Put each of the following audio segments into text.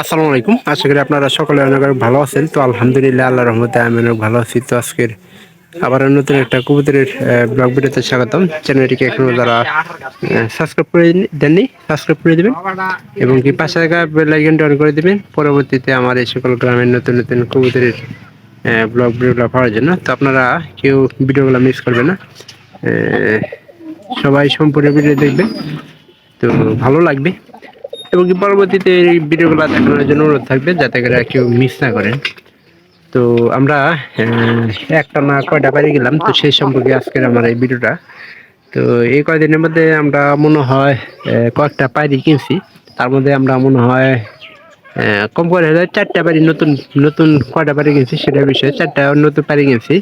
আসসালামু আলাইকুম। আশা করি আপনারা সকলে অনেক ভালো আছেন। তো আলহামদুলিল্লাহ, আল্লাহর রহমতে আমি অনেক ভালো আছি। তো আজকের আবার নতুন একটা কবুতরের ব্লগ ভিডিওতে স্বাগতম। চ্যানেলটিকে এখনো যারা সাবস্ক্রাইব করে দেননি, সাবস্ক্রাইব করে দেবেন এবং কি পাশে থাকা বেল আইকনটি অন করে দেবেন পরবর্তীতে আমার এই সকল গ্রামের নতুন নতুন কবুতরের ব্লগ ভিডিওগুলো পাওয়ার জন্য। তো আপনারা কেউ ভিডিওগুলো মিস করবেন না, সবাই সম্পূর্ণ ভিডিও দেখবেন, তো ভালো লাগবে। এবং কি পরবর্তীতে এই ভিডিওগুলো দেখানোর জন্য অনুরোধ থাকবে যাতে করে কেউ মিস না করেন। তো আমরা একটা না কয়টা বাড়ি গেলাম, তো সেই সম্পর্কে আজকের আমার এই ভিডিওটা। তো এই কয়দিনের মধ্যে আমরা মনে হয় কয়েকটা পায়রি কিনছি। তার মধ্যে আমরা মনে হয় কম করে হলে 4টা বাড়ি নতুন নতুন কয়টা বাড়ি কিনছি সেটার বিষয়ে 4টা নতুন বাড়ি কিনছি।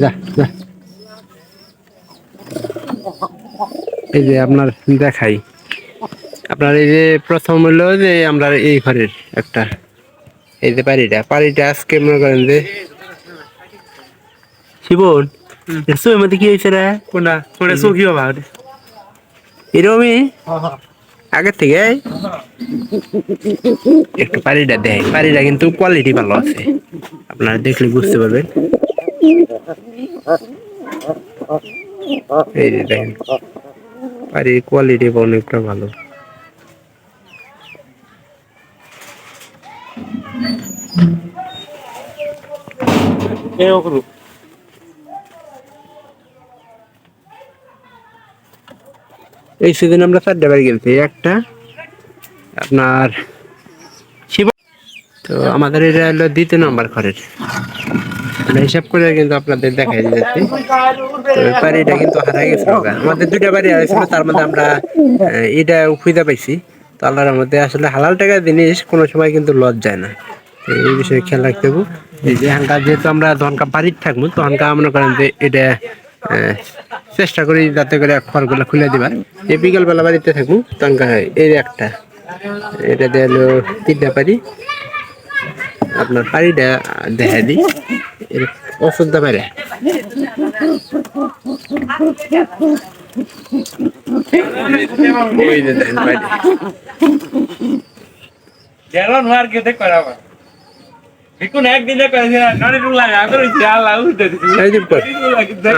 যা যা, এই যে আপনার দেখাই, আপনার এই যে প্রথম হলো যে আমরা এই ঘরের একটা, এই যে পাড়িটা আজকে মনে করেন যে শিবন এর মধ্যে কি হয়েছে রে, কোনটা কোনটা চোখি হবা এরকমই আগের থেকে একটু পাড়িটা দেয়। পাড়িটা কিন্তু কোয়ালিটি ভালো আছে, আপনারা দেখলে বুঝতে পারবেন। এই যে দেখেন পাড়ির কোয়ালিটি অনেকটা ভালো। এই সিজন আমরা 4টা বাড়ি গেছি, একটা আপনার শিব। তো আমাদের এটা হলো 2 নম্বর ঘরের, আমরা হিসাব করে কিন্তু আপনাদের দেখাই দিচ্ছি। তো বাড়িটা কিন্তু হারাই গেছিল, আমাদের 2টা বাড়ি হারাইছিল, তার মধ্যে আমরা এটা খুঁজে পাইছি। তো আল্লাহর মধ্যে আসলে হালাল টাকার জিনিস কোনো সময় কিন্তু লস যায় না, তো এই বিষয়ে খেয়াল রাখতে হবে। এই যে হাঙ্কা যেহেতু আমরা ধনকা বাড়ির থাকবো, তো হাঙ্কা মনে করেন যে এটা চেষ্টা করি যাতে করে খড়গুলো খুলে দিবার। এই বিকালবেলা বাড়িতে থাকবো তনকা এই একটা, এটা দিয়ে হলো 3টা পারি। আপনার পাড়িটা দেখা দিই, এর ওষুধ পারে ওই যে দেখেন পাড়ি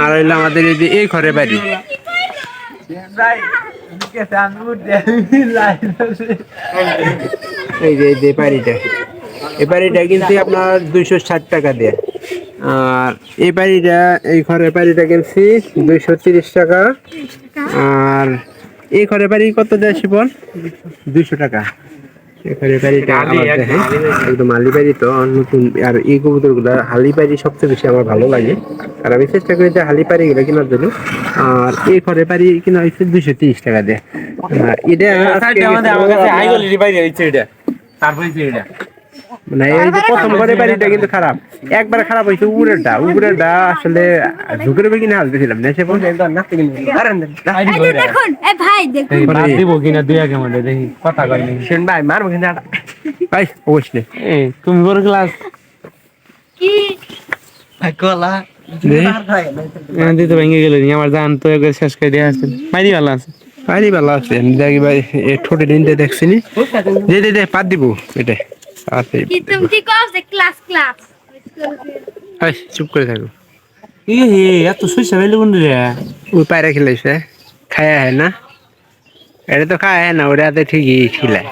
আর হইলো আমাদের এই ঘরে বাড়ি। এই যে বাড়িটা, এই বাড়িটা কিন্তু আপনার 260 টাকা দিয়ে। আর এই বাড়িটা, এই ঘরের বাড়িটা কিনছি 230 টাকা। আর এই ঘরের বাড়ি কত দেয় শিবন? 200 টাকা। এই ঘরের বাড়িটা আমার দেখেন একদম আলি বাড়ি, তো নতুন। আর এই কবুতর গুলা হালি বাড়ি সবচেয়ে বেশি আমার ভালো লাগে, আর আমি চেষ্টা করি যে হালি বাড়ি গুলো কেনার জন্য। আর এই ঘরের বাড়ি কিনা হয়েছে 230 টাকা দিয়ে। এটা মানে এই যে প্রথম ঘরে বাড়িটা কিন্তু খারাপ, একবার খারাপ হয়েছে। উপরেরটা আসলে ঝুঁকের কিনা হাল দিয়েছিলাম না, সে ভাই মারবো কিনা ভাই অবশ্যই। তুমি বড় ক্লাস কি ভেঙে গেল, আমার জান তো শেষ করে দিয়ে আসছেন। পাইরি ভালো আছে, পাইরি ভালো আছে। দেখি ভাই ঠোঁটে দিনটা দেখছিনি, দে পাত দিব এটা আছে। কি তুমি কি করছ ক্লাস ক্লাস এই চুপ করে থাকো। এত সুইসা বেলে কোন রে, ওই পায়রা খেলাইছে খায়া হয় না, এটা তো খায় না, ওরা তো ঠিকই খিলায়।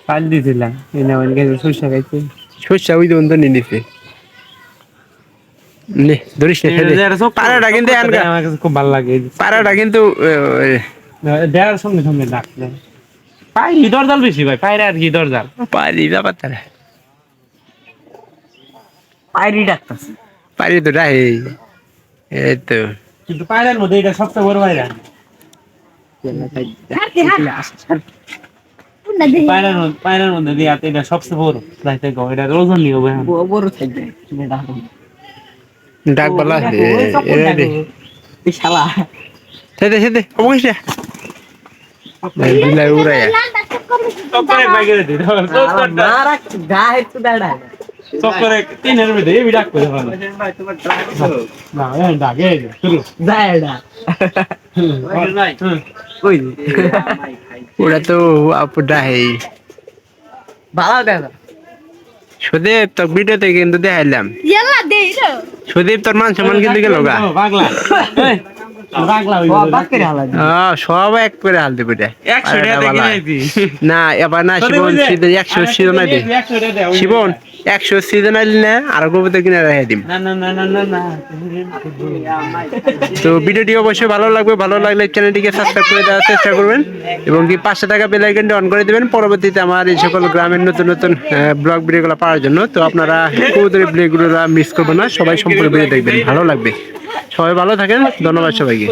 পাল দিছিলাম এনে অনেক সুইসা খাইছে, সুইসা ওই দন তো নিয়ে নিছে। নে ধরিস না, পায়রাটা কিন্তু আমার কাছে খুব ভালো লাগে। পায়রাটা কিন্তু দেয়ার সঙ্গে সঙ্গে ডাকলে পায়রি দরজাল বেশি ভাই, পায়রা আর কি দরজাল পায়রি ব্যাপার তারা পায়রি ডাকতেছে, পায়রি তো ডাকে এই তো। কিন্তু পায়রার মধ্যে এটা সবচেয়ে বড় পায়রা, পায়রার মধ্যে দিয়ে এটা সবচেয়ে বড়। এটা ওজন নিয়ে বড় থাকবে ডাক বলা শালা সেদে সেদে অবশ্যই দিলাই উড়াইয়া চক্করে বাইরে দে না রাখ গা একটু দাঁড়া চক্করে তিনের মধ্যে এই ডাক করে ভালো না এই ডাকে শুরু দাঁড়া ভাই ওই ওরা তো আপুটা হেই ভালো দেখা সুদীপ তোর ভিডিওতে কিন্তু দেখাইলাম ইয়ালা দেই রে সুদীপ তোর মান সম্মান কিন্তু গেল গা পাগলা পাগলা ও বাস করে হালা সব এক করে হাল দিবে রে 100 টাকা দিয়ে কিনাইছি না এবার না শিবন সিজন 100 সিজন আইবে 100 টাকা দাও শিবন 100 সিজন আইলে না আর গোবতে কিনে রেখে দিম না না না না না না তো ভিডিওটি অবশ্যই ভালো লাগবে ভালো লাগলে চ্যানেলটিকে সাবস্ক্রাইব করে দেওয়ার চেষ্টা করবেন এবং কি 500 টাকা বেল আইকনটি অন করে দিবেন পরবর্তীতে আমার এই সকল গ্রামের নতুন নতুন ব্লগ ভিডিওগুলো পাওয়ার জন্য তো আপনারা কবুতরের ভিডিওগুলো মিস করবেন না সবাই সম্পূর্ণ ভিডিও দেখবেন ভালো লাগবে সবাই ভালো থাকেন ধন্যবাদ সবাইকে